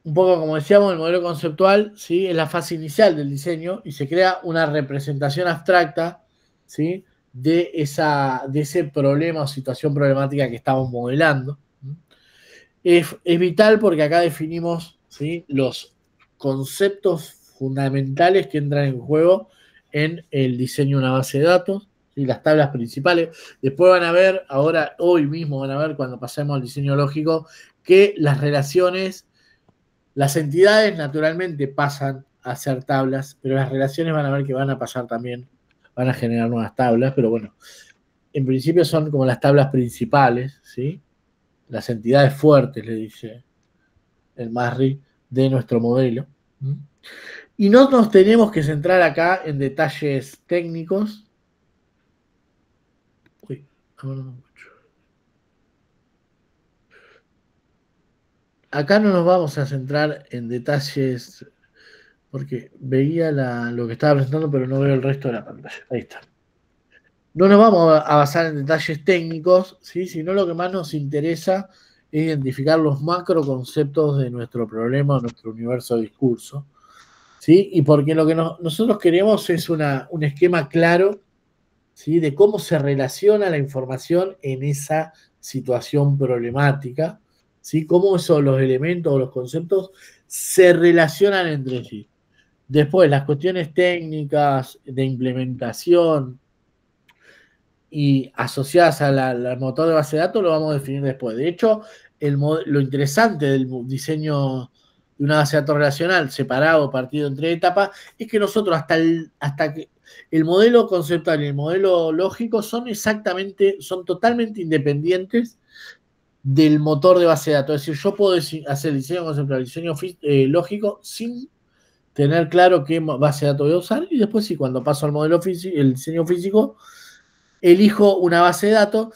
un poco como decíamos, el modelo conceptual, ¿sí? Es la fase inicial del diseño y se crea una representación abstracta, ¿sí? De ese problema o situación problemática que estamos modelando. Es vital porque acá definimos, ¿sí? Los conceptos fundamentales que entran en juego en el diseño de una base de datos, ¿sí? Las tablas principales. Después van a ver, ahora, hoy mismo van a ver, cuando pasemos al diseño lógico, que las relaciones, las entidades naturalmente pasan a ser tablas, pero las relaciones van a ver que van a pasar también, van a generar nuevas tablas, pero bueno, en principio son como las tablas principales, ¿sí? Las entidades fuertes, le dice el MASRI, de nuestro modelo. Y no nos tenemos que centrar acá en detalles técnicos. Uy, acá no nos vamos a centrar en detalles porque veía lo que estaba presentando, pero no veo el resto de la pantalla. Ahí está. No nos vamos a basar en detalles técnicos, ¿sí? Sino lo que más nos interesa es identificar los macro conceptos de nuestro problema, nuestro universo de discurso. ¿Sí? Y porque lo que nosotros queremos es un esquema claro, ¿sí? De cómo se relaciona la información en esa situación problemática, ¿sí? Cómo los elementos o los conceptos se relacionan entre sí. Después, las cuestiones técnicas de implementación y asociadas al motor de base de datos lo vamos a definir después. De hecho, lo interesante del diseño de una base de datos relacional separado, partido en tres etapas, es que nosotros hasta que el modelo conceptual y el modelo lógico son totalmente independientes del motor de base de datos. Es decir, yo puedo hacer diseño conceptual, diseño lógico sin tener claro qué base de datos voy a usar y después sí, cuando paso al modelo físico, el diseño físico, elijo una base de datos,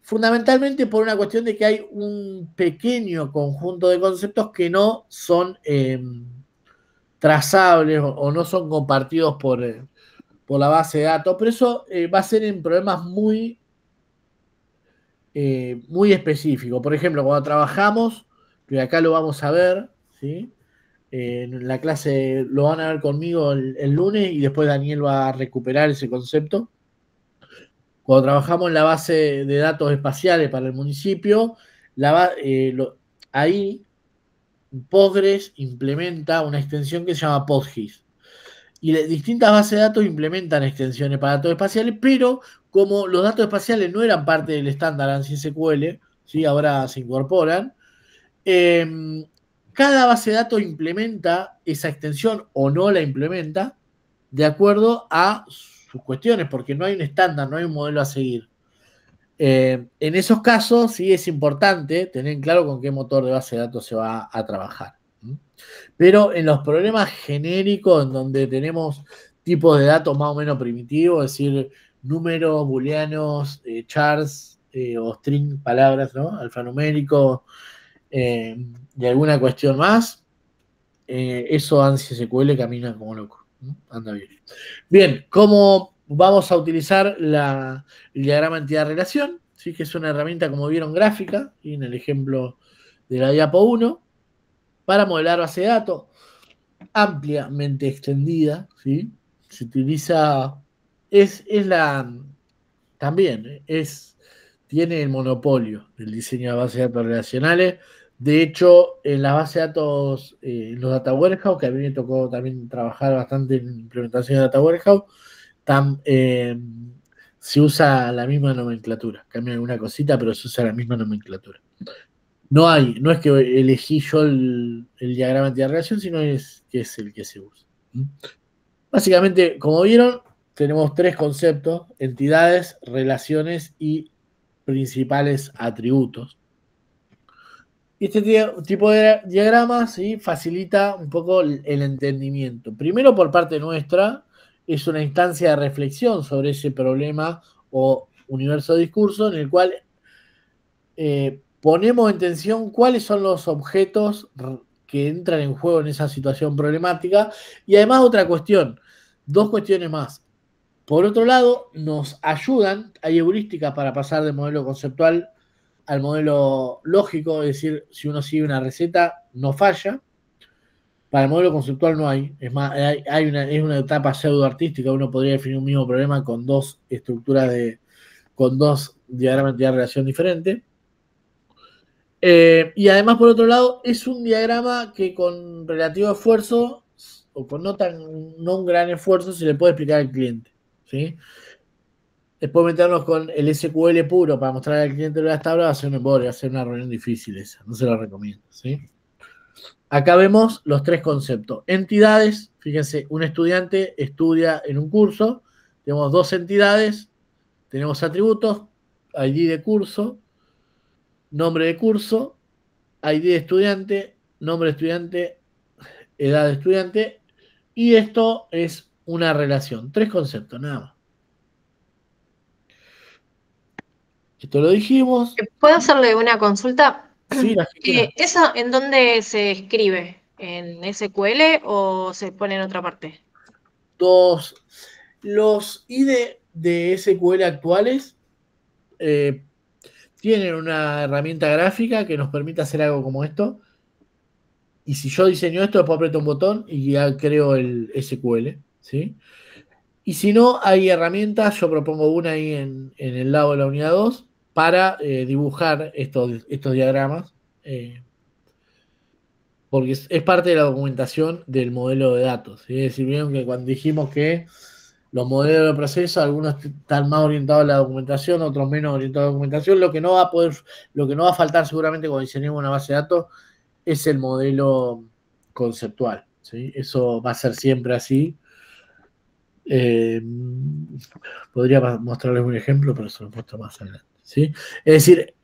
fundamentalmente por una cuestión de que hay un pequeño conjunto de conceptos que no son trazables o no son compartidos por la base de datos, pero eso va a ser en problemas muy específicos. Por ejemplo, cuando trabajamos, que acá lo vamos a ver, ¿sí? En la clase lo van a ver conmigo el lunes y después Daniel va a recuperar ese concepto. Cuando trabajamos en la base de datos espaciales para el municipio, ahí Postgres implementa una extensión que se llama PostGIS. Y distintas bases de datos implementan extensiones para datos espaciales, pero como los datos espaciales no eran parte del estándar ANSI SQL, ¿sí? Ahora se incorporan, eh, cada base de datos implementa esa extensión o no la implementa de acuerdo a sus cuestiones, porque no hay un estándar, no hay un modelo a seguir. En esos casos sí es importante tener claro con qué motor de base de datos se va a trabajar. Pero en los problemas genéricos, en donde tenemos tipos de datos más o menos primitivos, es decir, números, booleanos, chars o string, palabras, ¿no? Alfanumérico y alguna cuestión más, eso ANSI SQL camina como loco. Anda bien. Bien, ¿cómo vamos a utilizar el diagrama entidad-relación? ¿Sí? Que es una herramienta, como vieron, gráfica, y en el ejemplo de la diapo 1, para modelar base de datos ampliamente extendida, ¿sí? Se utiliza, es la, también, tiene el monopolio del diseño de bases de datos relacionales. De hecho, en las bases de datos, en los data warehouse, que a mí me tocó también trabajar bastante en implementación de data warehouse, se usa la misma nomenclatura. Cambia alguna cosita, pero se usa la misma nomenclatura. No es que elegí yo el diagrama de relación, sino es que es el que se usa. Básicamente, como vieron, tenemos tres conceptos: entidades, relaciones y principales atributos. Y este tipo de diagrama, ¿sí?, facilita un poco el entendimiento. Primero, por parte nuestra, es una instancia de reflexión sobre ese problema o universo de discurso en el cual ponemos en tensión cuáles son los objetos que entran en juego en esa situación problemática. Y además otra cuestión, dos cuestiones más. Por otro lado, nos ayudan, hay heurísticas para pasar del modelo conceptual al modelo lógico, es decir, si uno sigue una receta, no falla. Para el modelo conceptual no hay. Es más, es una etapa pseudo-artística. Uno podría definir un mismo problema con dos estructuras con dos diagramas de relación diferentes. Y además, por otro lado, es un diagrama que con relativo esfuerzo o con no un gran esfuerzo se le puede explicar al cliente. ¿Sí? Después meternos con el SQL puro para mostrar al cliente las tablas va a ser un embole, va a ser una reunión difícil esa. No se lo recomiendo. ¿Sí? Acá vemos los tres conceptos. Entidades, fíjense, un estudiante estudia en un curso. Tenemos dos entidades, tenemos atributos, ID de curso, nombre de curso, ID de estudiante, nombre de estudiante, edad de estudiante, y esto es una relación. Tres conceptos, nada más. Esto lo dijimos. ¿Puedo hacerle una consulta? Sí, las que quieras. ¿Eso en dónde se escribe? ¿En SQL o se pone en otra parte? Dos. Los ID de SQL actuales tienen una herramienta gráfica que nos permite hacer algo como esto. Y si yo diseño esto, después aprieto un botón y ya creo el SQL. ¿Sí? Y si no, hay herramientas, yo propongo una ahí en el lado de la unidad 2 para dibujar estos diagramas, porque es parte de la documentación del modelo de datos. ¿Sí? Es decir, vieron que cuando dijimos que los modelos de proceso, algunos están más orientados a la documentación, otros menos orientados a la documentación, lo que no va a faltar seguramente cuando diseñemos una base de datos es el modelo conceptual. ¿Sí? Eso va a ser siempre así. Eh, Podría mostrarles un ejemplo, pero se lo muestro más adelante. ¿Sí? Es decir,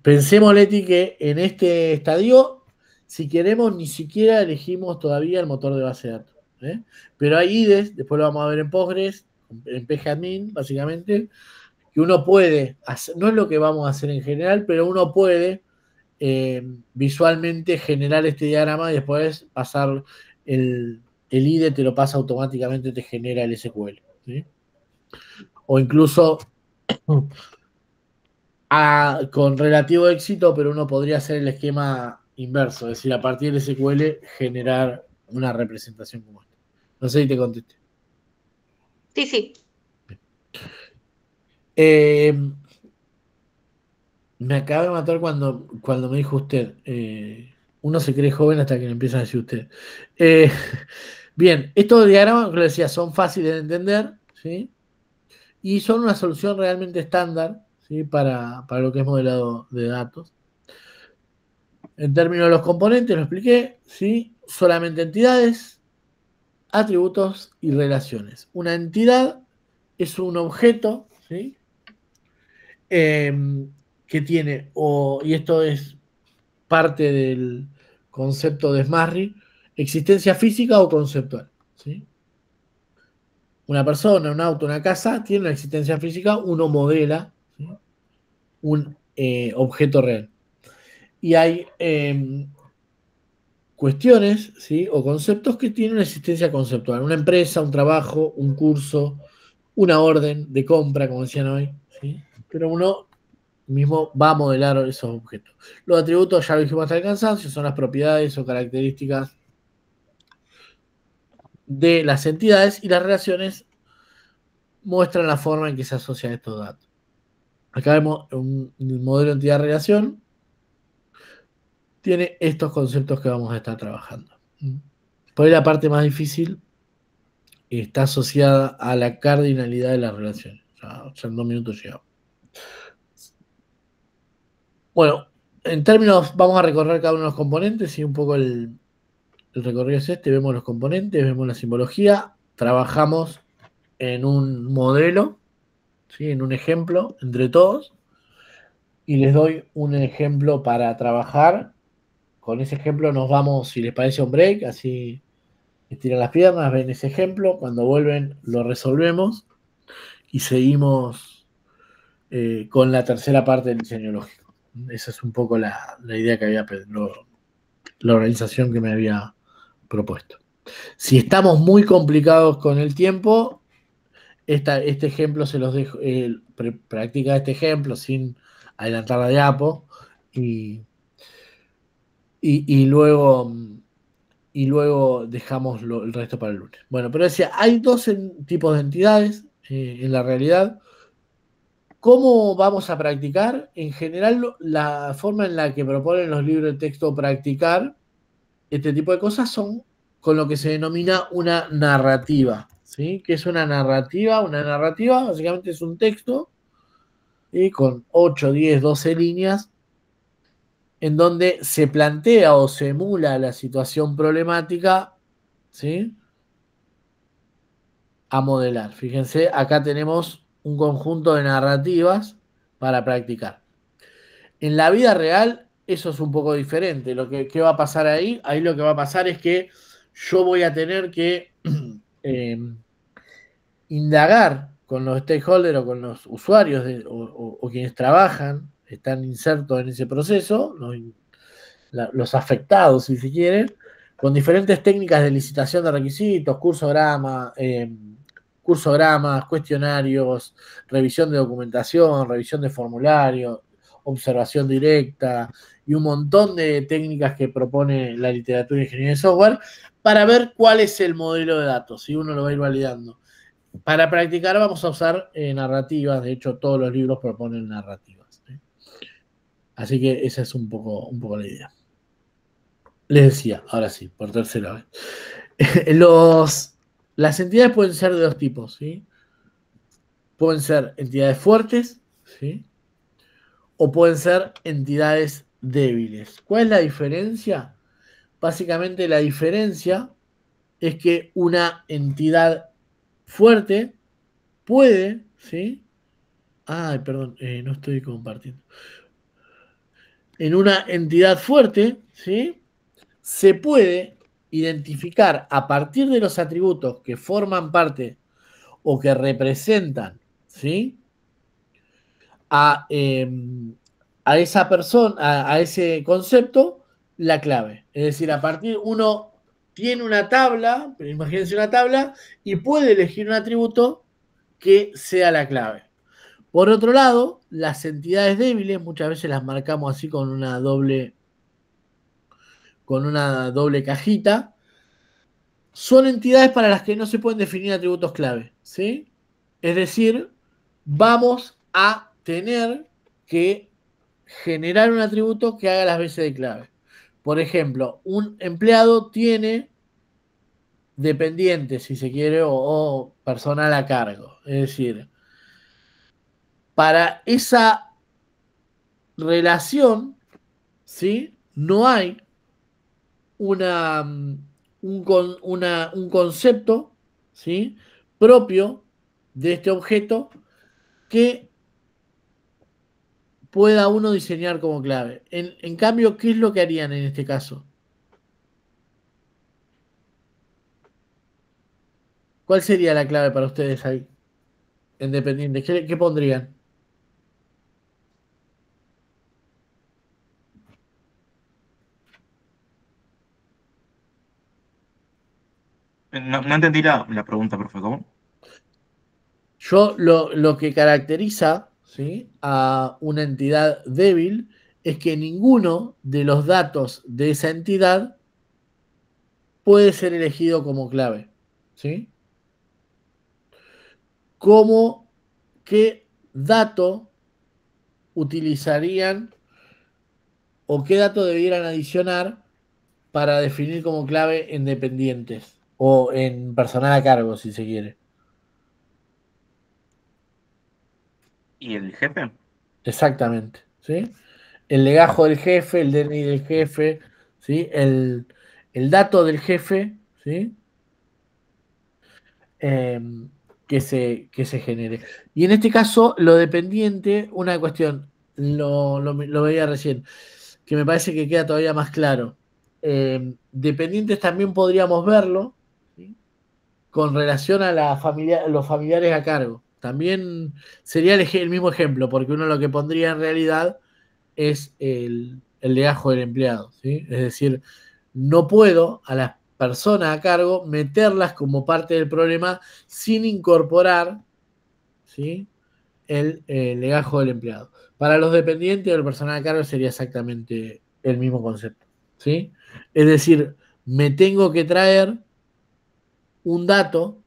pensemos, Leti, que en este estadio, si queremos, ni siquiera elegimos todavía el motor de base de datos. ¿Eh? Pero hay IDEs, después lo vamos a ver en Postgres, en pgadmin, básicamente, que uno puede hacer, no es lo que vamos a hacer en general, pero uno puede visualmente generar este diagrama y después pasar el IDE, te lo pasa automáticamente, te genera el SQL. ¿Sí? O incluso con relativo éxito, pero uno podría hacer el esquema inverso, es decir, a partir de SQL generar una representación como esta. No sé si te contesté. Sí, sí. Eh, Me acaba de matar cuando me dijo usted. Uno se cree joven hasta que le empiezan a decir usted. Eh, Bien, estos diagramas, como le decía, son fáciles de entender, ¿sí? Y son una solución realmente estándar, ¿sí? Para lo que es modelado de datos. En términos de los componentes, lo expliqué, ¿sí? Solamente entidades, atributos y relaciones. Una entidad es un objeto, ¿sí? Eh, que tiene, y esto es parte del concepto de SMARRI, existencia física o conceptual, ¿sí? Una persona, un auto, una casa tiene una existencia física, uno modela, ¿sí? Un objeto real. Y hay cuestiones, ¿sí? O conceptos que tienen una existencia conceptual. Una empresa, un trabajo, un curso, una orden de compra, como decían hoy, ¿sí? Pero uno mismo va a modelar esos objetos. Los atributos, ya lo dijimos hasta el cansancio, son las propiedades o características de las entidades y las relaciones muestran la forma en que se asocian estos datos. Acá vemos un modelo de entidad-relación, tiene estos conceptos que vamos a estar trabajando. Por ahí la parte más difícil está asociada a la cardinalidad de las relaciones. Ya en 2 minutos llegamos. Bueno, en términos, vamos a recorrer cada uno de los componentes y un poco el recorrido es este. Vemos los componentes, vemos la simbología, trabajamos en un modelo, ¿sí? En un ejemplo entre todos, y les doy un ejemplo para trabajar. Con ese ejemplo nos vamos, si les parece, a un break, así estiran las piernas, ven ese ejemplo, cuando vuelven lo resolvemos y seguimos con la tercera parte del diseño lógico. Esa es un poco la idea que había, la organización que me había propuesto. Si estamos muy complicados con el tiempo, este ejemplo se los dejo, practica este ejemplo sin adelantar la diapo y luego y luego dejamos el resto para el lunes. Bueno, pero decía, hay dos tipos de entidades en la realidad. ¿Cómo vamos a practicar? En general, la forma en la que proponen los libros de texto practicar este tipo de cosas son con lo que se denomina una narrativa. ¿Sí? ¿Qué es una narrativa? Una narrativa básicamente es un texto con 8, 10, 12 líneas en donde se plantea o se emula la situación problemática, ¿sí? A modelar. Fíjense, acá tenemos un conjunto de narrativas para practicar. En la vida real eso es un poco diferente. ¿Qué va a pasar ahí? Ahí lo que va a pasar es que yo voy a tener que eh, indagar con los stakeholders o con los usuarios o quienes trabajan, están insertos en ese proceso, los afectados, si se quiere, con diferentes técnicas de licitación de requisitos, cursogramas, cuestionarios, revisión de documentación, revisión de formularios, observación directa y un montón de técnicas que propone la literatura de ingeniería de software para ver cuál es el modelo de datos, si uno lo va a ir validando. Para practicar vamos a usar narrativas, de hecho todos los libros proponen narrativas. Así que esa es un poco la idea. Les decía, ahora sí, por tercera vez. Las entidades pueden ser de dos tipos, ¿sí? Pueden ser entidades fuertes, ¿sí? O pueden ser entidades débiles. ¿Cuál es la diferencia? Básicamente la diferencia es que una entidad fuerte puede, ¿sí? Ay, perdón, no estoy compartiendo. En una entidad fuerte, ¿sí? Se puede identificar a partir de los atributos que forman parte o que representan, ¿sí? A, a esa persona, a ese concepto, la clave. Es decir, a partir uno tiene una tabla, imagínense una tabla, y puede elegir un atributo que sea la clave. Por otro lado, las entidades débiles muchas veces las marcamos así con una doble cajita. Son entidades para las que no se pueden definir atributos clave, ¿sí? Es decir, vamos a tener que generar un atributo que haga las veces de clave. Por ejemplo, un empleado tiene dependiente, si se quiere, o personal a cargo. Es decir, para esa relación, ¿sí? No hay una, un concepto, ¿sí? Propio de este objeto que pueda uno diseñar como clave. En cambio, ¿qué es lo que harían en este caso? ¿Cuál sería la clave para ustedes ahí, en dependientes? ¿Qué pondrían? No entendí la pregunta, profe. ¿Cómo? Yo lo que caracteriza, ¿sí? A una entidad débil es que ninguno de los datos de esa entidad puede ser elegido como clave. ¿Sí? ¿Cómo, qué dato utilizarían o qué dato debieran adicionar para definir como clave en dependientes o en personal a cargo, si se quiere? ¿Y el jefe? Exactamente. ¿Sí? El legajo del jefe, el DNI del jefe, ¿sí? El dato del jefe, ¿sí? Eh, que se genere. Y en este caso, lo dependiente, una cuestión, lo veía recién, que me parece que queda todavía más claro. Dependientes también podríamos verlo, ¿sí? Con relación a los familiares a cargo. También sería el mismo ejemplo, porque uno lo que pondría en realidad es el legajo del empleado, ¿sí? Es decir, no puedo a las personas a cargo meterlas como parte del problema sin incorporar, ¿sí? El legajo del empleado. Para los dependientes o el personal a cargo sería exactamente el mismo concepto, ¿sí? Es decir, me tengo que traer un dato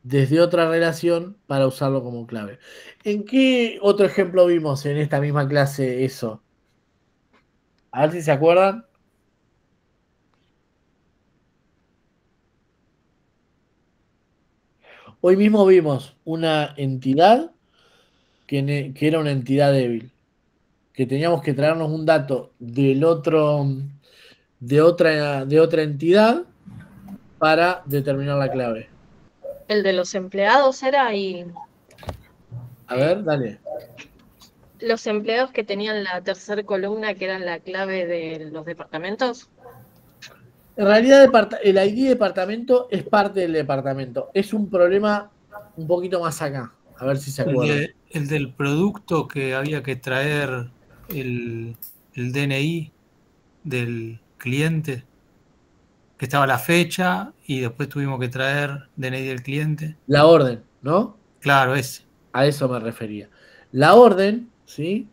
desde otra relación para usarlo como clave. ¿En qué otro ejemplo vimos en esta misma clase eso? A ver si se acuerdan. Hoy mismo vimos una entidad que era una entidad débil, que teníamos que traernos un dato del otro, de otra entidad para determinar la clave. El de los empleados era y A ver, dale. los empleados que tenían la tercera columna, que eran la clave de los departamentos. En realidad el ID departamento es parte del departamento. Es un problema un poquito más acá. A ver si se acuerdan. El del producto que había que traer el DNI del cliente, que estaba la fecha y después tuvimos que traer DNI del cliente. La orden, ¿no? Claro, ese. A eso me refería. La orden, ¿sí?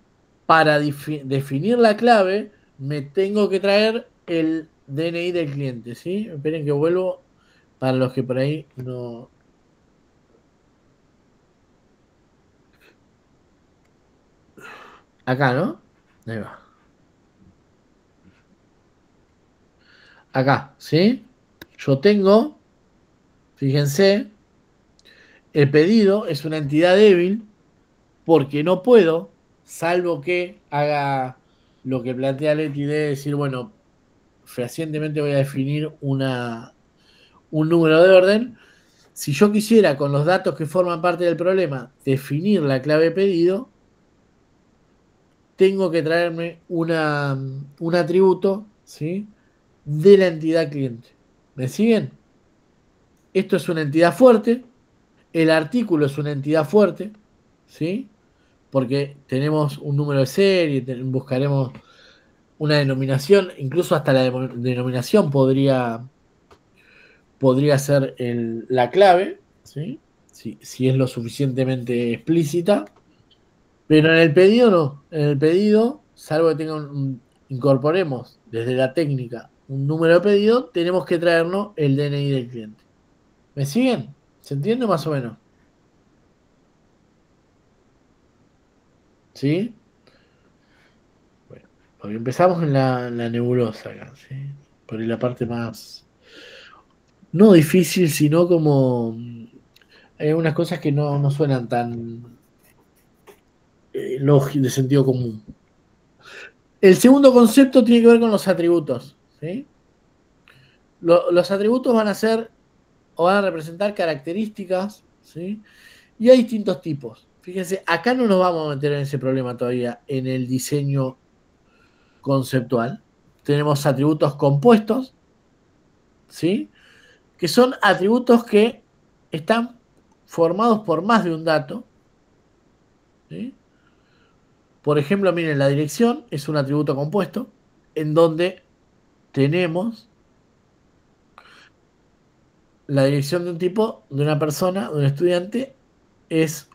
Para definir la clave, me tengo que traer el DNI del cliente, ¿sí? Esperen que vuelvo para los que por ahí no. Acá, ¿no? Ahí va. Acá, ¿sí? Yo tengo, fíjense, el pedido es una entidad débil porque no puedo, salvo que haga lo que plantea Leti de decir, bueno, fehacientemente voy a definir un número de orden. Si yo quisiera, con los datos que forman parte del problema, definir la clave pedido, tengo que traerme un atributo, ¿sí? De la entidad cliente. ¿Me siguen? Esto es una entidad fuerte. El artículo es una entidad fuerte, ¿sí? Porque tenemos un número de serie, buscaremos una denominación, incluso hasta la denominación podría ser la clave, ¿sí? Si es lo suficientemente explícita, pero en el pedido no. En el pedido, salvo que incorporemos desde la técnica un número de pedido, tenemos que traernos el DNI del cliente. ¿Me siguen? ¿Se entiende más o menos? ¿Sí? Bueno, porque empezamos en la nebulosa acá, ¿sí? Por ahí la parte más, no difícil, sino como hay unas cosas que no suenan tan de sentido común. El segundo concepto tiene que ver con los atributos, ¿sí? Los atributos van a ser o van a representar características, ¿sí? Y hay distintos tipos. Fíjense, acá no nos vamos a meter en ese problema todavía en el diseño conceptual. Tenemos atributos compuestos, ¿sí? Que son atributos que están formados por más de un dato, ¿sí? Por ejemplo, miren, la dirección es un atributo compuesto en donde tenemos la dirección de un tipo, de una persona, de un estudiante, es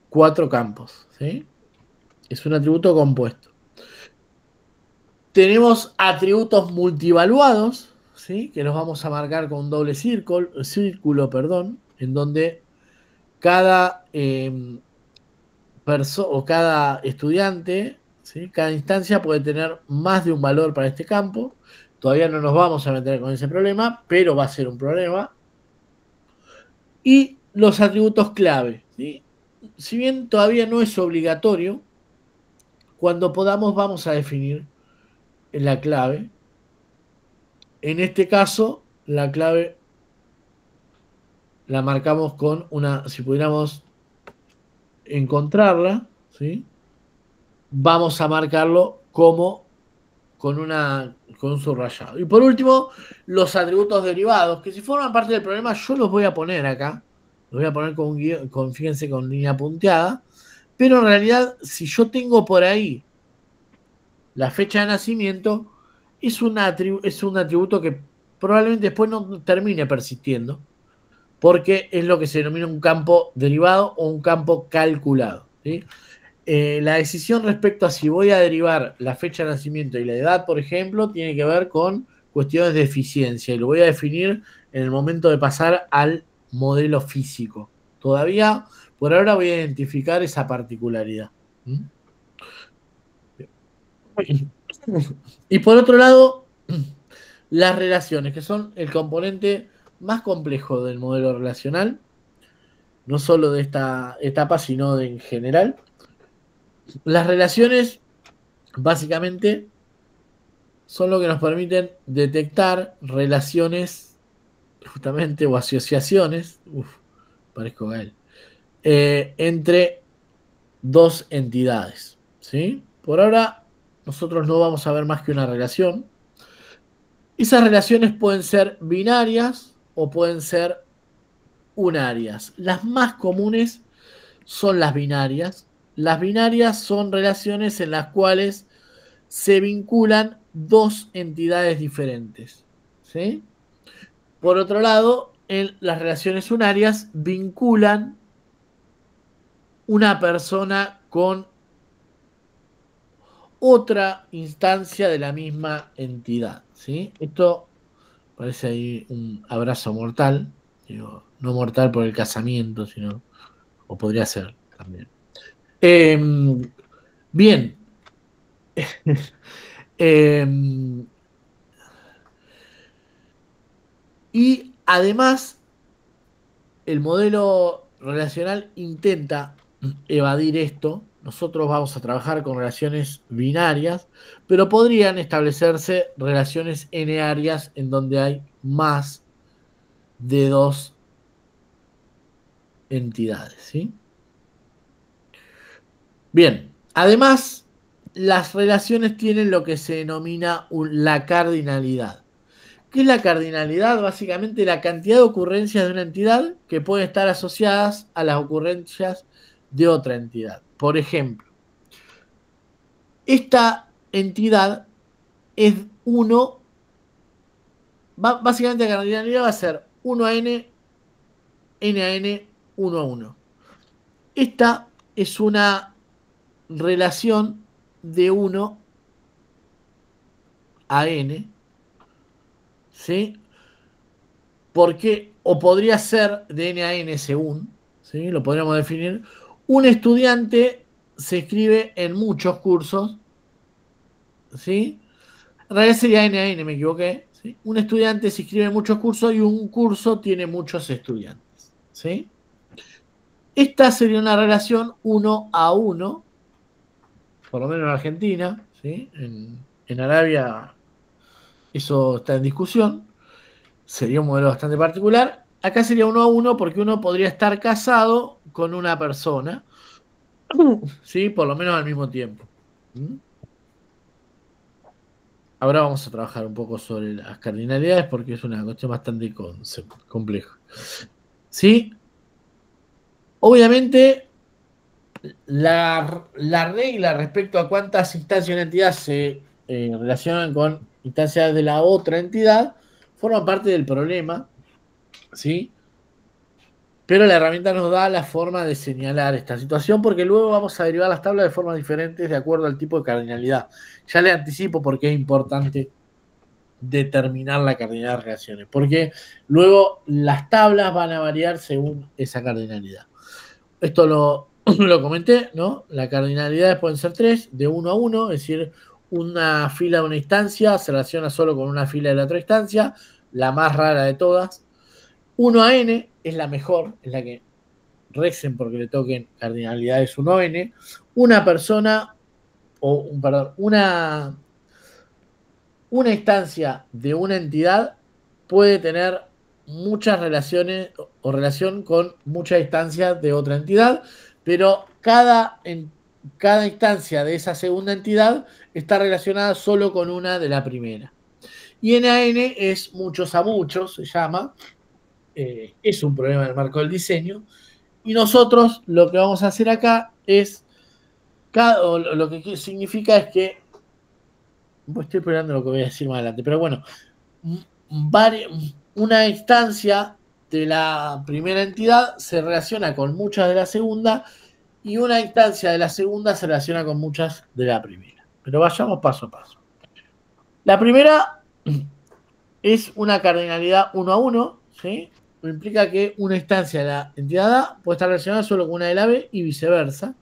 4 campos, ¿sí? Es un atributo compuesto. Tenemos atributos multivaluados, ¿sí? Que los vamos a marcar con un doble círculo, perdón, en donde cada o cada estudiante, ¿sí? Cada instancia puede tener más de un valor para este campo. Todavía no nos vamos a meter con ese problema, pero va a ser un problema. Y los atributos clave, ¿sí? Si bien todavía no es obligatorio, cuando podamos vamos a definir la clave. En este caso, la clave la marcamos con una, si pudiéramos encontrarla, ¿sí? Vamos a marcarlo como con un subrayado. Y por último, los atributos derivados, que si forman parte del problema, yo los voy a poner acá. Los voy a poner con un guión, fíjense, con línea punteada. Pero en realidad, si yo tengo por ahí la fecha de nacimiento, es un atributo que probablemente después no termine persistiendo, porque es lo que se denomina un campo derivado o un campo calculado, ¿sí? La decisión respecto a si voy a derivar la fecha de nacimiento y la edad, por ejemplo, tiene que ver con cuestiones de eficiencia y lo voy a definir en el momento de pasar al modelo físico. Todavía, por ahora, voy a identificar esa particularidad. Y por otro lado, las relaciones, que son el componente más complejo del modelo relacional, no solo de esta etapa, sino en general. Las relaciones, básicamente, son lo que nos permiten detectar relaciones, justamente, o asociaciones, parezco a él, entre dos entidades, ¿sí? Por ahora, nosotros no vamos a ver más que una relación. Esas relaciones pueden ser binarias o pueden ser unarias. Las más comunes son las binarias. Las binarias son relaciones en las cuales se vinculan dos entidades diferentes, ¿sí? Por otro lado, en las relaciones unarias vinculan una persona con otra instancia de la misma entidad, ¿sí? Esto parece ahí un abrazo mortal, digo, no mortal por el casamiento, sino, o podría ser también. Bien. Y además, el modelo relacional intenta evadir esto. Nosotros vamos a trabajar con relaciones binarias, pero podrían establecerse relaciones n-arias en donde hay más de dos entidades, ¿sí? Bien, además, las relaciones tienen lo que se denomina la cardinalidad. ¿Qué es la cardinalidad? Básicamente la cantidad de ocurrencias de una entidad que pueden estar asociadas a las ocurrencias de otra entidad. Por ejemplo, esta entidad es 1, básicamente la cardinalidad va a ser 1 a n, n a n, 1 a 1. Esta es una relación de 1 a n, ¿sí? Porque, o podría ser de n a n según, ¿sí? Lo podríamos definir. Un estudiante se inscribe en muchos cursos, ¿sí? En realidad sería n a n, me equivoqué, ¿sí? Un estudiante se inscribe en muchos cursos y un curso tiene muchos estudiantes, ¿sí? Esta sería una relación 1 a 1, por lo menos en Argentina, ¿sí? En Arabia eso está en discusión. Sería un modelo bastante particular. Acá sería 1 a 1 porque uno podría estar casado con una persona, ¿sí? Por lo menos al mismo tiempo. Ahora vamos a trabajar un poco sobre las cardinalidades porque es una cuestión bastante compleja. ¿Sí? Obviamente, la regla respecto a cuántas instancias de una entidad se relacionan con instancias de la otra entidad forma parte del problema, ¿sí? Pero la herramienta nos da la forma de señalar esta situación porque luego vamos a derivar las tablas de formas diferentes de acuerdo al tipo de cardinalidad. Ya le anticipo por qué es importante determinar la cardinalidad de relaciones, porque luego las tablas van a variar según esa cardinalidad. Esto lo comenté, ¿no? Las cardinalidades pueden ser 3, de 1 a 1, es decir, una fila de una instancia se relaciona solo con una fila de la otra instancia, la más rara de todas. 1 a n es la mejor, es la que recen porque le toquen cardinalidades 1 a n. Una persona, una instancia de una entidad puede tener muchas relaciones o relación con muchas instancias de otra entidad, pero cada instancia de esa segunda entidad está relacionada solo con una de la primera. Y n es muchos a muchos, se llama. Es un problema del marco del diseño. Y nosotros lo que vamos a hacer acá es, lo que significa es que, estoy esperando lo que voy a decir más adelante, pero bueno, una instancia de la primera entidad se relaciona con muchas de la segunda y una instancia de la segunda se relaciona con muchas de la primera. Pero vayamos paso a paso. La primera es una cardinalidad 1 a 1, ¿sí? Implica que una instancia de la entidad A puede estar relacionada solo con una de la B y viceversa,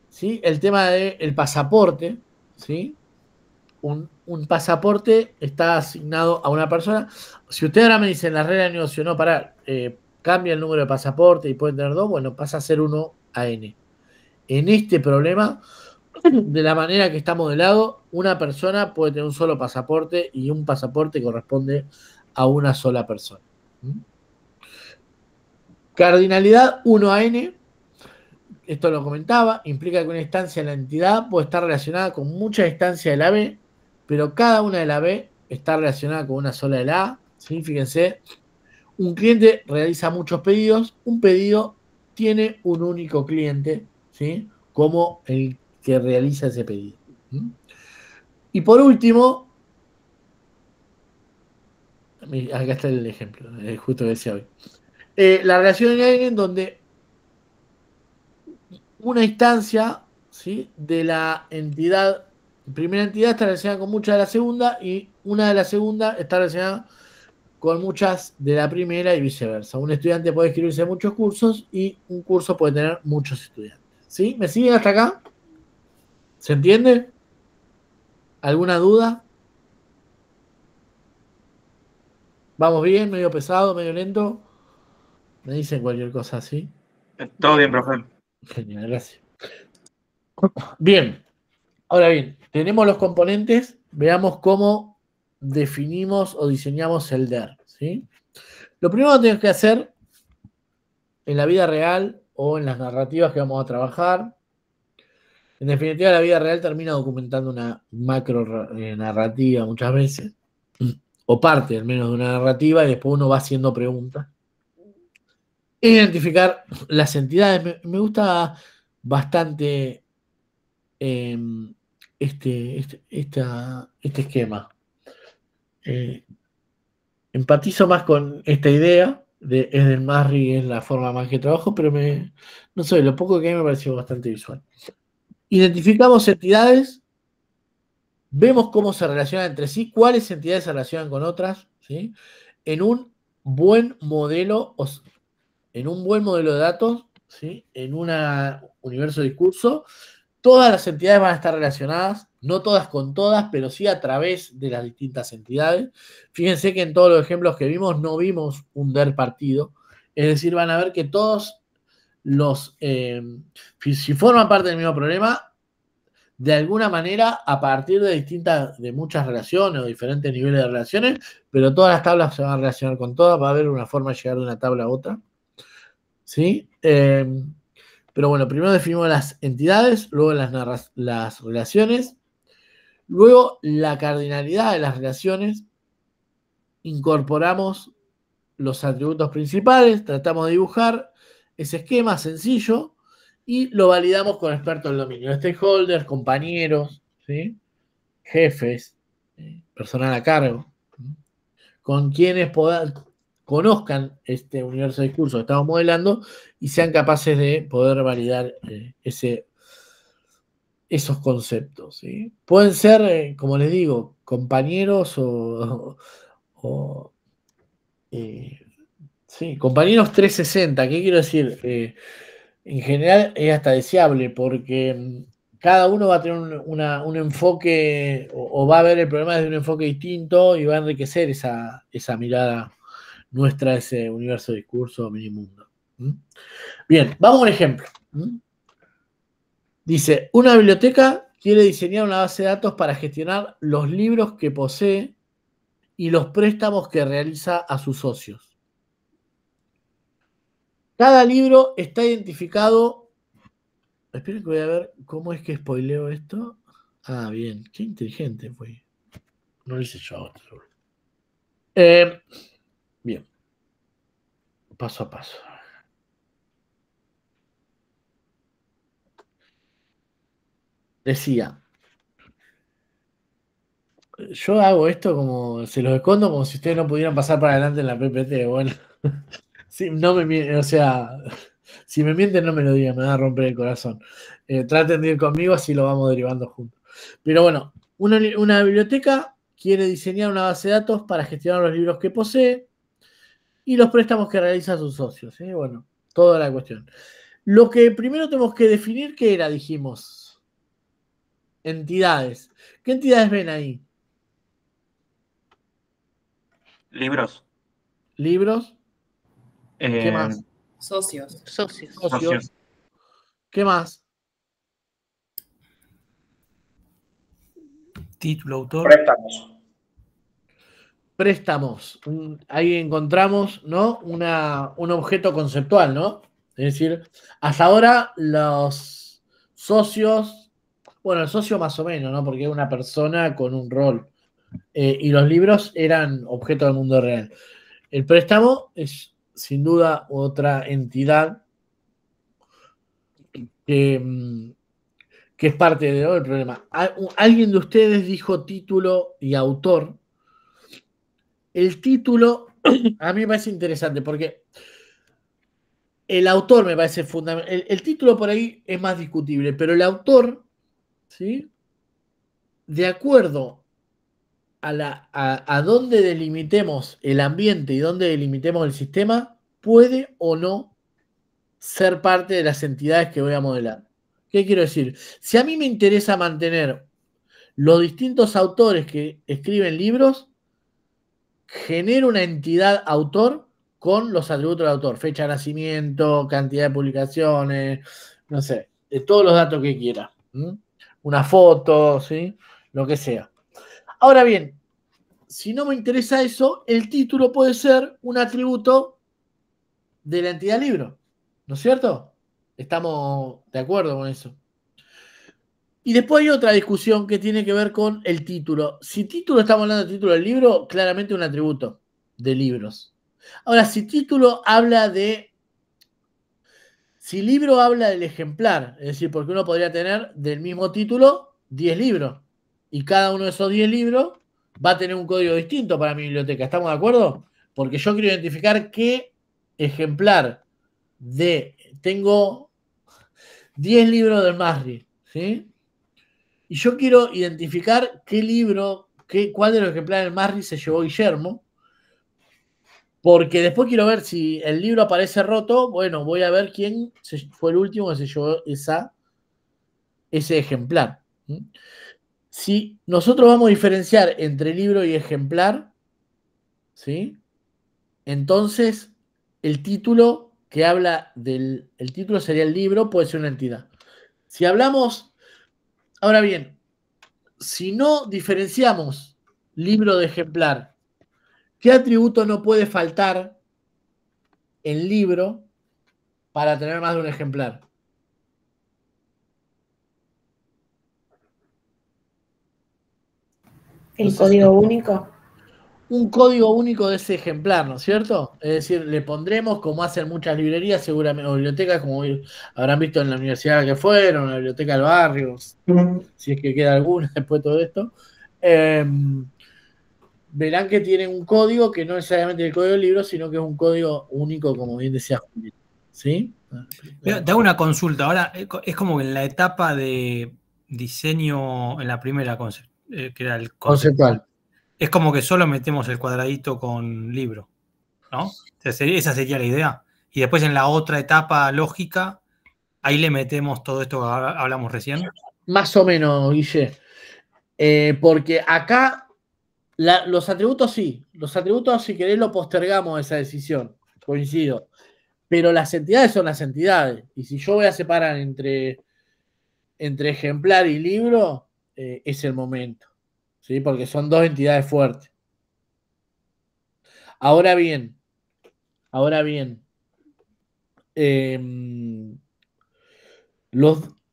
¿sí? El tema del pasaporte, ¿sí? Un pasaporte está asignado a una persona. Si usted ahora me dice en la regla de negocio, no, pará, cambia el número de pasaporte y pueden tener 2, bueno, pasa a ser 1 a N. En este problema, de la manera que está modelado, una persona puede tener un solo pasaporte y un pasaporte corresponde a una sola persona. Cardinalidad 1 a N, esto lo comentaba, implica que una instancia de la entidad puede estar relacionada con muchas instancias de la B, pero cada una de la B está relacionada con una sola de la A. ¿Sí? Fíjense, un cliente realiza muchos pedidos, un pedido tiene un único cliente, ¿sí? Como el que realiza ese pedido. Y por último, acá está el ejemplo, justo que decía hoy. La relación en donde una instancia, ¿sí?, de la entidad, primera entidad está relacionada con muchas de la segunda y una de la segunda está relacionada con muchas de la primera y viceversa. Un estudiante puede inscribirse en muchos cursos y un curso puede tener muchos estudiantes. ¿Sí? ¿Me siguen hasta acá? ¿Se entiende? ¿Alguna duda? ¿Vamos bien? ¿Medio pesado? ¿Medio lento? Me dicen cualquier cosa así. Todo bien, profe. Genial, gracias. Bien. Ahora bien, tenemos los componentes. Veamos cómo definimos o diseñamos el DER. ¿Sí? Lo primero que tenemos que hacer en la vida real o en las narrativas que vamos a trabajar. En definitiva, la vida real termina documentando una macro narrativa muchas veces, o parte al menos de una narrativa, y después uno va haciendo preguntas. Identificar las entidades. Me gusta bastante este esquema. Empatizo más con esta idea de Esdelmarri, es la forma más que trabajo, pero no sé, lo poco que hay me pareció bastante visual. Identificamos entidades, vemos cómo se relacionan entre sí, cuáles entidades se relacionan con otras, ¿sí? En un buen modelo de datos, ¿sí? En un universo de discurso, todas las entidades van a estar relacionadas, no todas con todas, pero sí a través de las distintas entidades. Fíjense que en todos los ejemplos que vimos no vimos un DER partido, es decir, van a ver que todos los, si forman parte del mismo problema, de alguna manera, a partir de muchas relaciones o diferentes niveles de relaciones, pero todas las tablas se van a relacionar con todas, va a haber una forma de llegar de una tabla a otra. ¿Sí? Pero bueno, primero definimos las entidades, luego las relaciones, luego la cardinalidad de las relaciones, incorporamos los atributos principales, tratamos de dibujar ese esquema sencillo y lo validamos con expertos del dominio, stakeholders, compañeros, ¿sí? Jefes, personal a cargo, con quienes conozcan este universo de discurso que estamos modelando y sean capaces de poder validar esos conceptos. ¿Sí? Pueden ser, como les digo, compañeros sí, compañeros 360. ¿Qué quiero decir? En general es hasta deseable porque cada uno va a tener un enfoque o va a ver el problema desde un enfoque distinto y va a enriquecer esa mirada nuestra, ese universo de discurso minimundo. Bien, vamos a un ejemplo. Dice, una biblioteca quiere diseñar una base de datos para gestionar los libros que posee y los préstamos que realiza a sus socios. Cada libro está identificado. Esperen que voy a ver cómo es que spoileo esto. Ah, bien, qué inteligente fue. No lo hice yo ahora. Bien. Paso a paso. Decía, yo hago esto como, se los escondo como si ustedes no pudieran pasar para adelante en la PPT. Bueno, sí, no me, o sea, si me mienten no me lo digan, me va a romper el corazón. Traten de ir conmigo, así lo vamos derivando juntos. Pero bueno, una biblioteca quiere diseñar una base de datos para gestionar los libros que posee y los préstamos que realiza a sus socios. Bueno, toda la cuestión. Lo que primero tenemos que definir, ¿qué era? Dijimos, entidades. ¿Qué entidades ven ahí? Libros. Libros. ¿Qué más? Socios. Socios. Socios. ¿Qué más? Título, autor. Préstamos. Ahí encontramos, ¿no? Un objeto conceptual, ¿no? Es decir, hasta ahora los socios, bueno, el socio más o menos, ¿no? Porque es una persona con un rol. Y los libros eran objeto del mundo real. El préstamo es sin duda otra entidad que es parte del problema. Alguien de ustedes dijo título y autor. El título a mí me parece interesante porque el autor me parece fundamental. El título por ahí es más discutible, pero el autor, ¿sí? De acuerdo a dónde delimitemos el ambiente y dónde delimitemos el sistema, puede o no ser parte de las entidades que voy a modelar. ¿Qué quiero decir? Si a mí me interesa mantener los distintos autores que escriben libros, genero una entidad autor con los atributos del autor, fecha de nacimiento, cantidad de publicaciones, no sé, de todos los datos que quiera. Una foto, ¿sí? Lo que sea. Ahora bien, si no me interesa eso, el título puede ser un atributo de la entidad libro, ¿no es cierto? Estamos de acuerdo con eso. Y después hay otra discusión que tiene que ver con el título. Si título, estamos hablando de título del libro, claramente un atributo de libros. Ahora, si título habla de... Si libro habla del ejemplar, es decir, porque uno podría tener del mismo título 10 libros. Y cada uno de esos 10 libros va a tener un código distinto para mi biblioteca. ¿Estamos de acuerdo? Porque yo quiero identificar qué ejemplar de... Tengo 10 libros del Masri, ¿sí? Y yo quiero identificar qué libro, cuál de los ejemplares del Masri se llevó Guillermo, porque después quiero ver si el libro aparece roto. Bueno, voy a ver quién fue el último que se llevó ese ejemplar. Si nosotros vamos a diferenciar entre libro y ejemplar, ¿sí? Entonces el título que habla del... El título sería el libro, puede ser una entidad. Si hablamos... Ahora bien, si no diferenciamos libro de ejemplar, ¿qué atributo no puede faltar en libro para tener más de un ejemplar? El código único. Un código único de ese ejemplar, ¿no es cierto? Es decir, le pondremos, como hacen muchas librerías, seguramente, o bibliotecas, como habrán visto en la universidad que fueron, en la biblioteca del barrio, si es que queda alguna después de todo esto, verán que tienen un código que no necesariamente es el código del libro, sino que es un código único, como bien decía Julio. ¿Sí? Te hago una consulta. Ahora es como en la etapa de diseño, en la primera que era el Conceptual. Es como que solo metemos el cuadradito con libro, ¿no? Esa sería la idea. Y después en la otra etapa lógica, ahí le metemos todo esto que hablamos recién. Más o menos, Guille. Porque acá los atributos sí. Los atributos, si querés, lo postergamos esa decisión. Coincido. Pero las entidades son las entidades. Y si yo voy a separar entre ejemplar y libro, es el momento. ¿Sí? Porque son dos entidades fuertes. Ahora bien,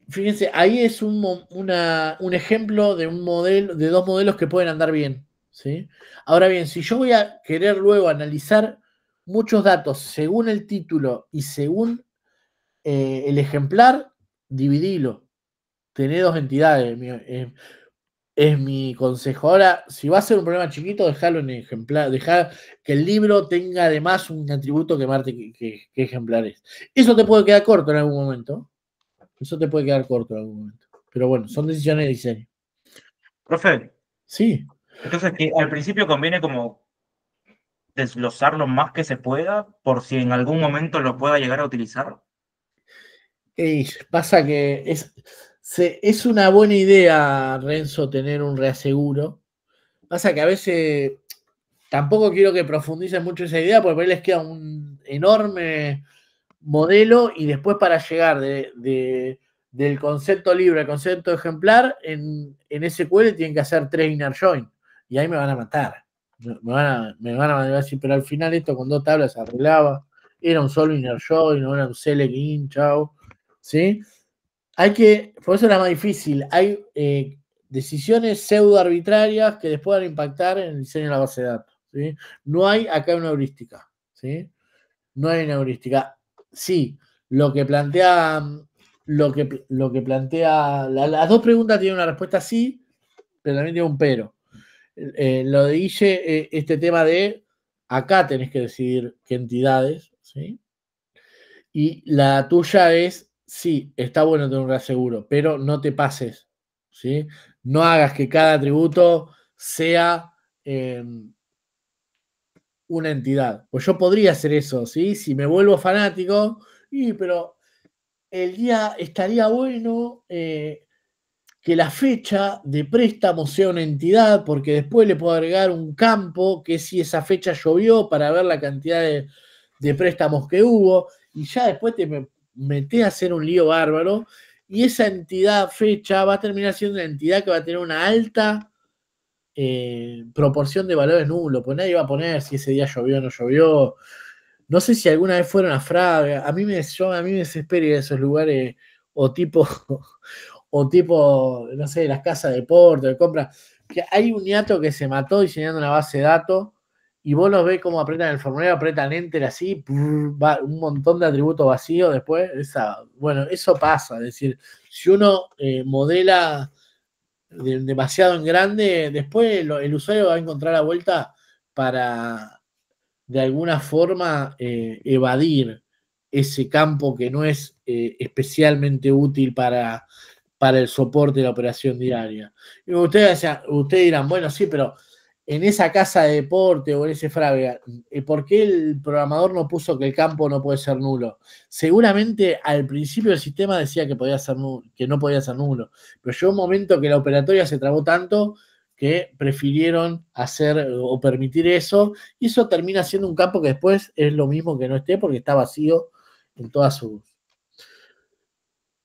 fíjense, ahí es un ejemplo de un modelo, de dos modelos que pueden andar bien. ¿Sí? Ahora bien, si yo voy a querer luego analizar muchos datos según el título y según el ejemplar, dividilo. Tener dos entidades. Es mi consejo. Ahora, si va a ser un problema chiquito, dejarlo en ejemplar, dejar que el libro tenga además un atributo que marque qué ejemplar es. Eso te puede quedar corto en algún momento. Pero bueno, son decisiones de diseño. Profe, Sí. Entonces, que al principio conviene como desglosar lo más que se pueda, por si en algún momento lo pueda llegar a utilizar. Y pasa que es una buena idea, Renzo, tener un reaseguro. Pasa que a veces tampoco quiero que profundicen mucho esa idea, porque por ahí les queda un enorme modelo y después para llegar del concepto libre al concepto ejemplar, en SQL tienen que hacer 3 inner join y ahí me van a matar. Me van a decir, pero al final esto con 2 tablas se arreglaba, era un solo inner join, no era un select in, chao. ¿Sí? Por eso era más difícil. Hay decisiones pseudo arbitrarias que después van a impactar en el diseño de la base de datos. ¿Sí? No hay acá una heurística. ¿Sí? No hay una heurística. Sí, lo que plantea, las dos preguntas tienen una respuesta sí, pero también tiene un pero. Lo de Guille, este tema de acá tenés que decidir qué entidades, ¿sí? Y la tuya es, sí, está bueno tener un reaseguro, pero no te pases, ¿sí? No hagas que cada atributo sea una entidad. Pues yo podría hacer eso, ¿sí? Si me vuelvo fanático, pero el día estaría bueno que la fecha de préstamo sea una entidad, porque después le puedo agregar un campo que si esa fecha llovió para ver la cantidad de préstamos que hubo, y ya después te metés a hacer un lío bárbaro, y esa entidad fecha va a terminar siendo una entidad que va a tener una alta proporción de valores nulos, pues nadie va a poner si ese día llovió o no llovió. No sé si alguna vez fueron a Fraga, a mí me desespera ir a esos lugares, o tipo, no sé, las casas de deporte, de compra, que hay un niato que se mató diseñando una base de datos, y vos los ves cómo apretan el formulario, apretan enter así, va un montón de atributos vacíos después. Bueno, eso pasa, es decir, si uno modela demasiado en grande, después el usuario va a encontrar la vuelta para de alguna forma evadir ese campo que no es especialmente útil para el soporte de la operación diaria. Y ustedes dirán, bueno, sí, pero en esa casa de deporte o en ese Frávega, ¿por qué el programador no puso que el campo no puede ser nulo? Seguramente al principio el sistema decía que que no podía ser nulo, pero llegó un momento que la operatoria se trabó tanto que prefirieron hacer o permitir eso, y eso termina siendo un campo que después es lo mismo que no esté porque está vacío en todas sus,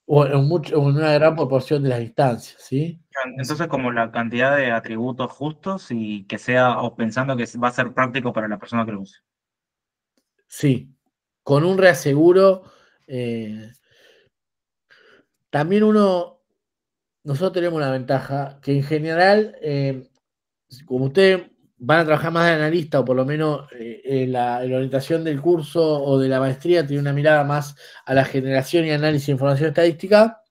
o en una gran proporción de las instancias, ¿sí? Entonces, como la cantidad de atributos justos y que sea, o pensando que va a ser práctico para la persona que lo use. Sí, con un reaseguro, también nosotros tenemos una ventaja, que en general, como ustedes van a trabajar más de analista, o por lo menos en la orientación del curso o de la maestría tiene una mirada más a la generación y análisis de información estadística,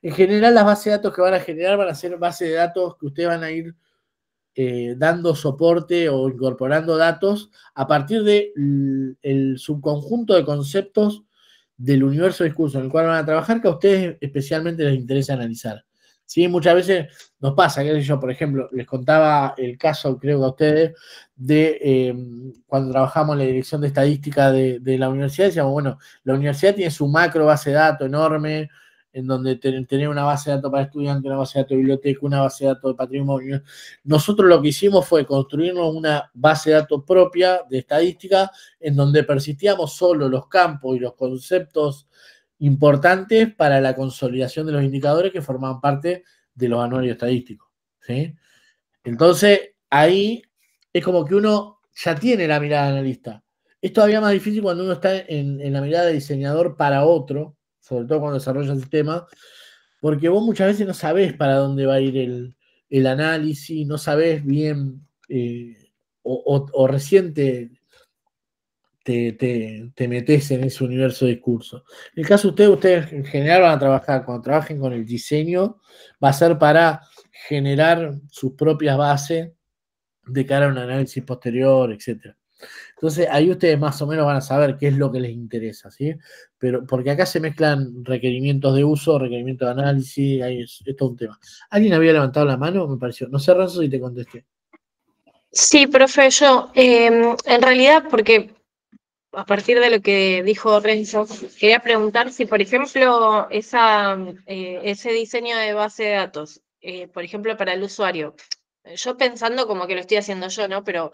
en general las bases de datos que van a generar van a ser bases de datos que ustedes van a ir dando soporte o incorporando datos a partir del subconjunto de conceptos del universo de discurso en el cual van a trabajar, que a ustedes especialmente les interesa analizar. ¿Sí? Muchas veces nos pasa, qué sé yo, por ejemplo, les contaba el caso, creo que a ustedes, de cuando trabajamos en la dirección de estadística de la universidad, decíamos, bueno, la universidad tiene su macro base de datos enorme, en donde tener una base de datos para estudiantes, una base de datos de biblioteca, una base de datos de patrimonio. Nosotros lo que hicimos fue construirnos una base de datos propia de estadística en donde persistíamos solo los campos y los conceptos importantes para la consolidación de los indicadores que formaban parte de los anuarios estadísticos, ¿sí? Entonces, ahí es como que uno ya tiene la mirada de analista. Es todavía más difícil cuando uno está en la mirada de diseñador para otro, sobre todo cuando desarrolla el sistema, porque vos muchas veces no sabés para dónde va a ir el análisis, no sabés bien, o recién te metés en ese universo de discurso. En el caso de ustedes en general van a trabajar, cuando trabajen con el diseño, va a ser para generar sus propias bases de cara a un análisis posterior, etc. Entonces, ahí ustedes más o menos van a saber qué es lo que les interesa, ¿sí? Pero, porque acá se mezclan requerimientos de uso, requerimientos de análisis, es todo un tema. ¿Alguien había levantado la mano? Me pareció. No sé, Renzo, si te contesté. Sí, profe, yo en realidad, porque a partir de lo que dijo Renzo, quería preguntar si, por ejemplo, ese diseño de base de datos, por ejemplo, para el usuario, yo pensando como que lo estoy haciendo yo, ¿no? Pero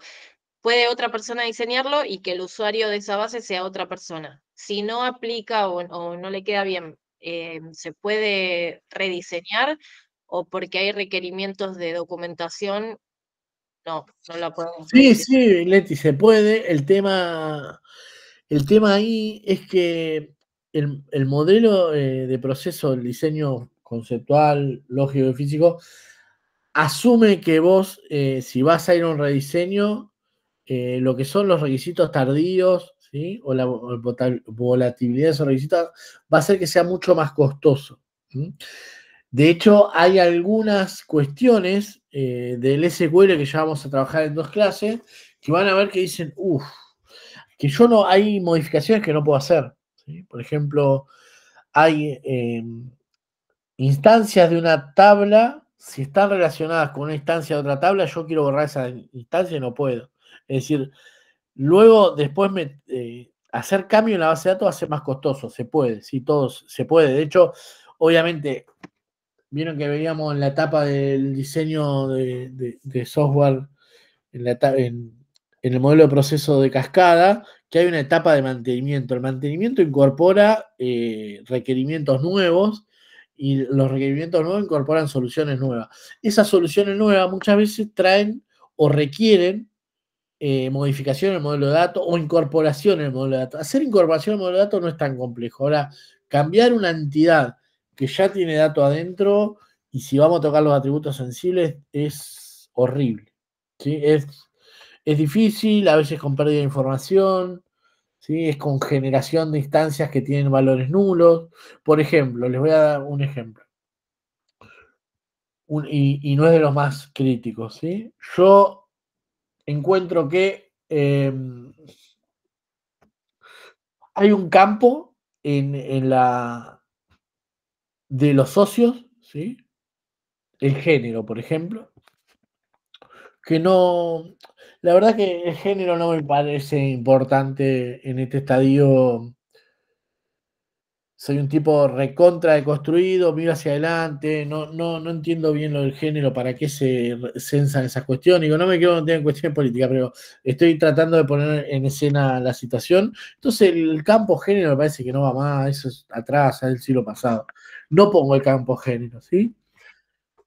puede otra persona diseñarlo y que el usuario de esa base sea otra persona. Si no aplica o no le queda bien, ¿se puede rediseñar o porque hay requerimientos de documentación? No la podemos Sí, rediseñar. sí, Leti, se puede. El tema ahí es que el modelo de proceso, el diseño conceptual, lógico y físico, asume que vos, si vas a ir a un rediseño, lo que son los requisitos tardíos, ¿sí? O la volatilidad de esos requisitos, va a hacer que sea mucho más costoso. ¿Sí? De hecho, hay algunas cuestiones del SQL que ya vamos a trabajar en 2 clases que van a ver que dicen, uff, que yo no, hay modificaciones que no puedo hacer. ¿Sí? Por ejemplo, hay instancias de una tabla, si están relacionadas con una instancia de otra tabla, yo quiero borrar esa instancia y no puedo. Es decir, luego después hacer cambio en la base de datos va a ser más costoso, se puede, sí, todos se puede. De hecho, obviamente, vieron que veíamos en la etapa del diseño de software en el modelo de proceso de cascada, que hay una etapa de mantenimiento. El mantenimiento incorpora requerimientos nuevos y los requerimientos nuevos incorporan soluciones nuevas. Esas soluciones nuevas muchas veces traen o requieren modificación en el modelo de datos o incorporación en el modelo de datos. Hacer incorporación en el modelo de datos no es tan complejo. Ahora, cambiar una entidad que ya tiene datos adentro y si vamos a tocar los atributos sensibles es horrible. ¿Sí? Es difícil, a veces con pérdida de información, ¿sí? Es con generación de instancias que tienen valores nulos. Por ejemplo, les voy a dar un ejemplo. Y no es de los más críticos. ¿Sí? Yo encuentro que hay un campo en la de los socios, ¿sí? El género, por ejemplo, que no, la verdad que el género no me parece importante en este estadio. Soy un tipo recontra deconstruido, miro hacia adelante, no entiendo bien lo del género, para qué se censan esas cuestiones. Digo, no me quiero meter en cuestiones políticas, pero estoy tratando de poner en escena la situación. Entonces, el campo género me parece que no va más, eso es atrás, es del siglo pasado. No pongo el campo género, ¿sí?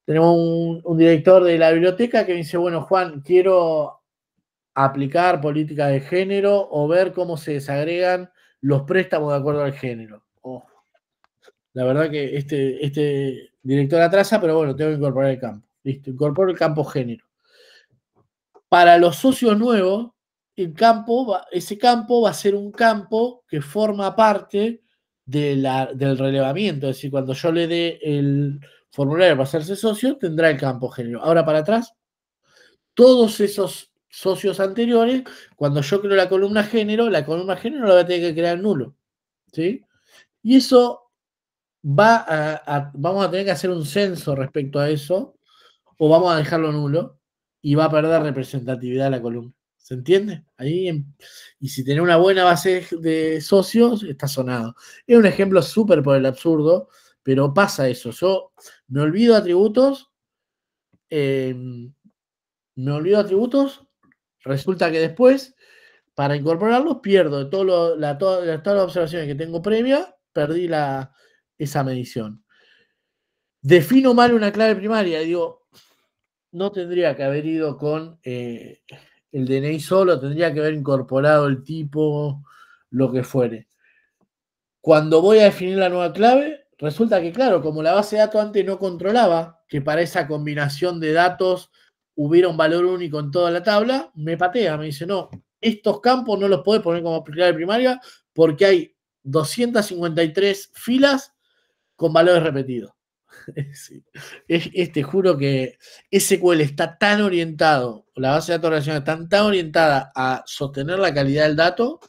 Tenemos un director de la biblioteca que me dice, bueno, Juan, quiero aplicar política de género o ver cómo se desagregan los préstamos de acuerdo al género. Oh, la verdad que este director atrasa, pero bueno, tengo que incorporar el campo. Listo, incorporo el campo género. Para los socios nuevos, ese campo va a ser un campo que forma parte del relevamiento. Es decir, cuando yo le dé el formulario para hacerse socio, tendrá el campo género. Ahora para atrás, todos esos socios anteriores, cuando yo creo la columna género la voy a tener que crear nulo. ¿Sí? Y eso vamos a tener que hacer un censo respecto a eso, o vamos a dejarlo nulo, y va a perder representatividad la columna. ¿Se entiende? Y si tiene una buena base de socios, está sonado. Es un ejemplo súper por el absurdo, pero pasa eso. Yo me olvido atributos, eh, resulta que después, para incorporarlos, pierdo de todas las observaciones que tengo previas, perdí esa medición. Defino mal una clave primaria, digo, no tendría que haber ido con el DNI solo, tendría que haber incorporado el tipo, lo que fuere. Cuando voy a definir la nueva clave, resulta que, claro, como la base de datos antes no controlaba que para esa combinación de datos hubiera un valor único en toda la tabla, me patea, me dice, no, estos campos no los podés poner como clave primaria porque hay 253 filas con valores repetidos. Sí. Te juro que SQL está tan orientado, la base de datos relacional está tan orientada a sostener la calidad del dato,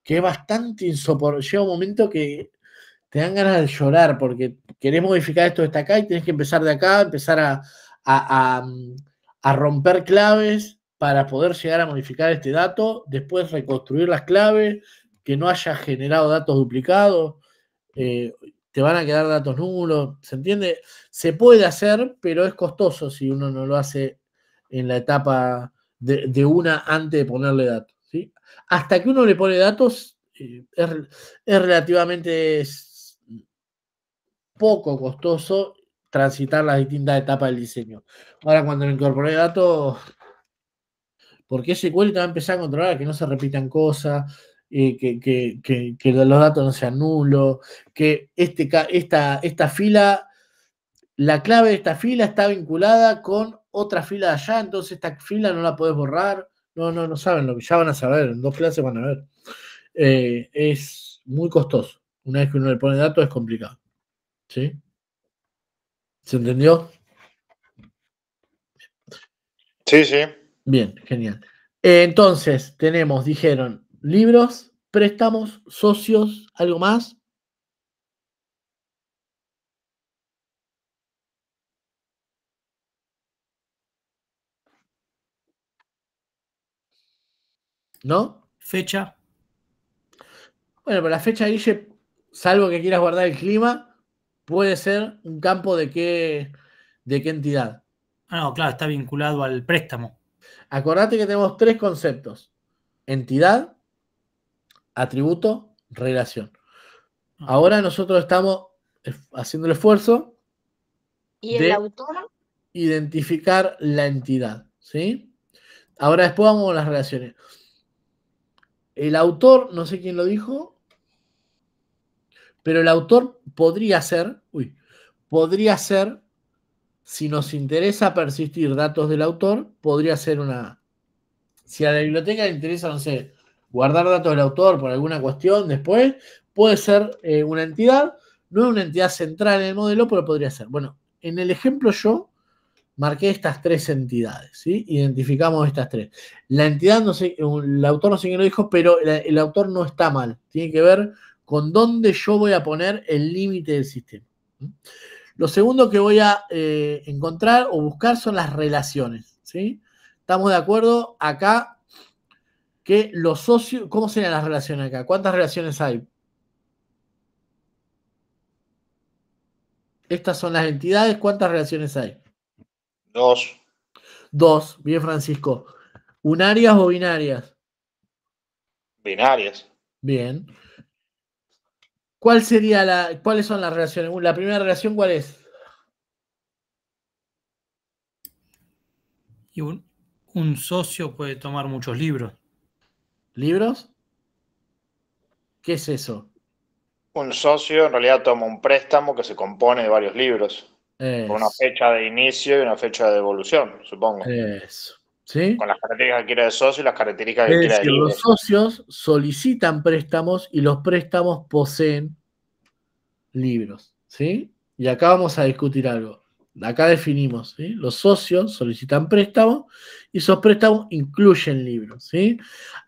que es bastante insoportable. Llega un momento que te dan ganas de llorar porque querés modificar esto desde acá y tenés que empezar de acá, empezar a romper claves. para poder llegar a modificar este dato, después reconstruir las claves, que no haya generado datos duplicados, te van a quedar datos nulos, ¿se entiende? Se puede hacer, pero es costoso si uno no lo hace en la etapa de una antes de ponerle datos, ¿sí? Hasta que uno le pone datos, es relativamente poco costoso transitar las distintas etapas del diseño. Ahora, cuando le incorporé datos, porque SQL te va a empezar a controlar que no se repitan cosas, que los datos no sean nulos, que esta fila, la clave de esta fila está vinculada con otra fila de allá, entonces esta fila no la podés borrar. No saben lo que ya van a saber, en 2 clases van a ver. Es muy costoso. Una vez que uno le pone datos es complicado. ¿Sí? ¿Se entendió? Sí, sí. Bien, genial. Entonces, dijeron, libros, préstamos, socios, ¿algo más? ¿No? Fecha. Bueno, pero la fecha, Guille, salvo que quieras guardar el clima, puede ser un campo de qué entidad. Ah, no, claro, está vinculado al préstamo. Acordate que tenemos 3 conceptos: entidad, atributo, relación. Ahora nosotros estamos haciendo el esfuerzo ¿Y el autor? identificar la entidad, ¿sí? Ahora después vamos a las relaciones. El autor, no sé quién lo dijo, pero el autor podría ser, si nos interesa persistir datos del autor, podría ser si a la biblioteca le interesa, no sé, guardar datos del autor por alguna cuestión después, puede ser una entidad, no es una entidad central en el modelo, pero podría ser. Bueno, en el ejemplo yo marqué estas 3 entidades, ¿sí? Identificamos estas 3. La entidad, no sé, el autor no sé quién lo dijo, pero el autor no está mal. Tiene que ver con dónde yo voy a poner el límite del sistema. Lo segundo que voy a encontrar o buscar son las relaciones, ¿sí? Estamos de acuerdo acá que los socios, ¿cómo serían las relaciones acá? ¿Cuántas relaciones hay? Estas son las entidades, ¿cuántas relaciones hay? 2. 2, bien Francisco. ¿Unarias o binarias? Binarias. Bien. ¿Cuáles son las relaciones? La primera relación, ¿cuál es? Y un socio puede tomar muchos libros. ¿Libros? ¿Qué es eso? Un socio en realidad toma un préstamo que se compone de varios libros, con una fecha de inicio y una fecha de devolución, supongo. Eso. ¿Sí? Con las características que quiera de socio y las características que Es quiera de decir, libre. los socios solicitan préstamos y los préstamos poseen libros, ¿sí? Y acá vamos a discutir algo. Acá definimos, ¿sí? Los socios solicitan préstamos y esos préstamos incluyen libros, ¿sí?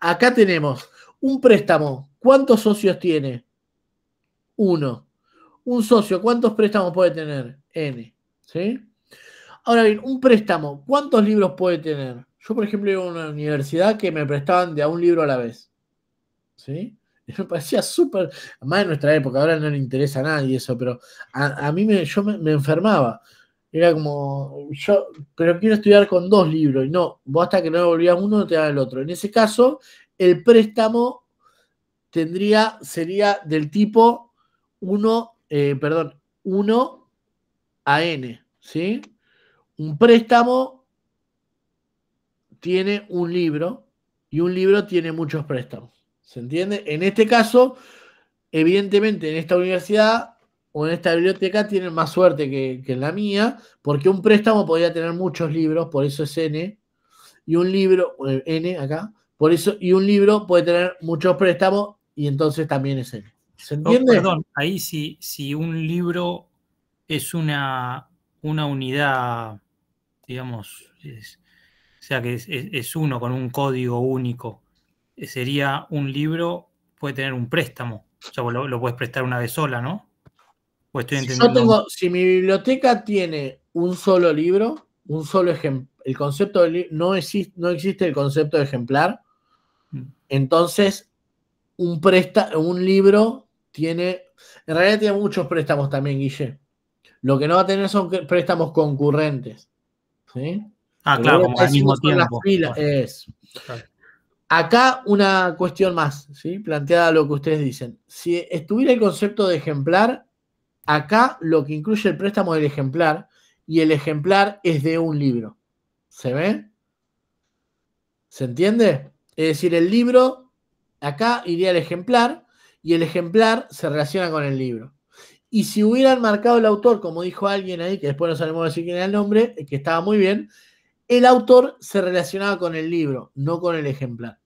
Acá tenemos un préstamo. ¿Cuántos socios tiene? 1. Un socio, ¿cuántos préstamos puede tener? N, ¿sí? Ahora bien, un préstamo, ¿cuántos libros puede tener? Yo, por ejemplo, iba a una universidad que me prestaban de a un libro a la vez, ¿sí? Me parecía súper, más en nuestra época, ahora no le interesa a nadie eso, pero a mí yo me enfermaba. Era como, pero quiero estudiar con 2 libros, y no, vos hasta que no devolvías uno no te dan el otro. En ese caso, el préstamo sería del tipo 1 a N, ¿sí? Un préstamo tiene un libro y un libro tiene muchos préstamos. ¿Se entiende? En este caso, evidentemente, en esta universidad o en esta biblioteca tienen más suerte que en la mía, porque un préstamo podría tener muchos libros, por eso es N, y un libro, N acá, por eso, y un libro puede tener muchos préstamos y entonces también es N. ¿Se entiende? Perdón, ahí si un libro es una unidad, digamos, o sea que es uno con un código único, sería un libro, puede tener un préstamo. O sea, vos lo puedes prestar una vez sola, ¿no? O estoy entendiendo. Si mi biblioteca tiene un solo libro, un solo ejemplo, el concepto no existe el concepto de ejemplar. Entonces, un libro tiene, en realidad tiene muchos préstamos también, Guille. Lo que no va a tener son préstamos concurrentes. ¿Sí? Claro, como al mismo tiempo. Claro. Acá una cuestión más, ¿sí? Planteada lo que ustedes dicen. Si estuviera el concepto de ejemplar, acá lo que incluye el préstamo del ejemplar, y el ejemplar es de un libro. ¿Se ve? ¿Se entiende? Es decir, el libro, acá iría el ejemplar, y el ejemplar se relaciona con el libro. Y si hubieran marcado el autor, como dijo alguien ahí, que después no sabemos decir quién era el nombre, que estaba muy bien, el autor se relacionaba con el libro, no con el ejemplar.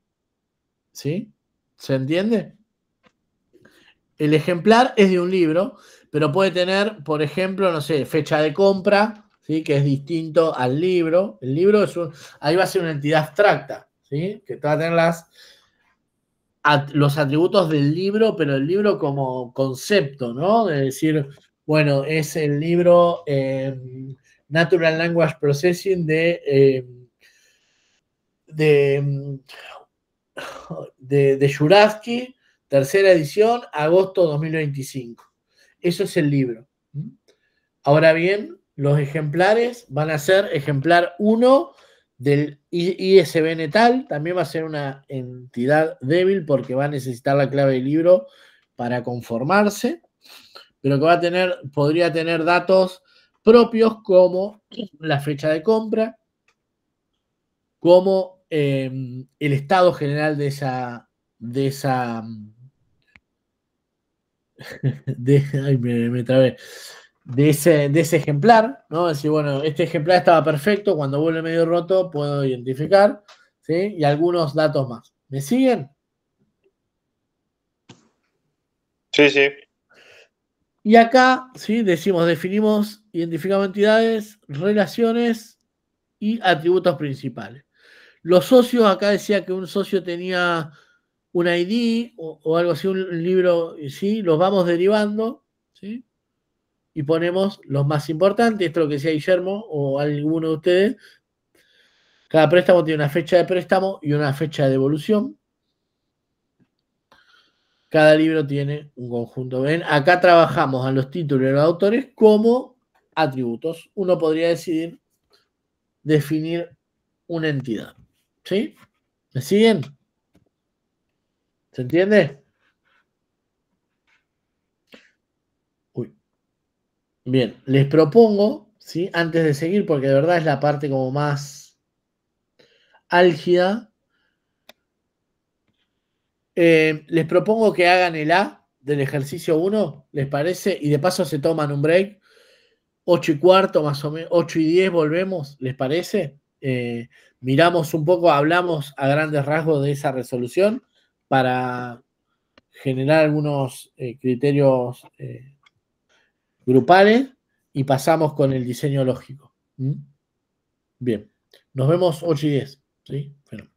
¿Sí? ¿Se entiende? El ejemplar es de un libro, pero puede tener, por ejemplo, no sé, fecha de compra, ¿sí? Que es distinto al libro. El libro ahí va a ser una entidad abstracta, ¿sí? Que va a tener los atributos del libro, pero el libro como concepto, ¿no? De decir, bueno, es el libro Natural Language Processing de Juraski, tercera edición, agosto 2025. Eso es el libro. Ahora bien, los ejemplares van a ser ejemplar 1 del ISBN tal, también va a ser una entidad débil porque va a necesitar la clave del libro para conformarse, pero que podría tener datos propios como la fecha de compra, como el estado general de esa ay, me trabé, de ese ejemplar, ¿no? Es decir, bueno, este ejemplar estaba perfecto, cuando vuelve medio roto puedo identificar, ¿sí? Y algunos datos más. ¿Me siguen? Sí, sí. Y acá, ¿sí? Definimos, identificamos entidades, relaciones y atributos principales. Los socios, acá decía que un socio tenía un ID o algo así, un libro, ¿sí? Los vamos derivando, ¿sí? Y ponemos los más importantes, esto es lo que decía Guillermo o alguno de ustedes. Cada préstamo tiene una fecha de préstamo y una fecha de devolución. Cada libro tiene un conjunto. ¿Ven? Acá trabajamos a los títulos y los autores como atributos. Uno podría definir una entidad. ¿Sí? ¿Me siguen? ¿Se entiende? Uy. Bien, les propongo, ¿sí? Antes de seguir, porque de verdad es la parte como más álgida, les propongo que hagan el A del ejercicio 1, ¿les parece? Y de paso se toman un break. 8:15 más o menos, 8:10 volvemos, ¿les parece? Miramos un poco, hablamos a grandes rasgos de esa resolución para generar algunos criterios grupales y pasamos con el diseño lógico. ¿Mm? Bien, nos vemos 8:10. ¿Sí? Bueno.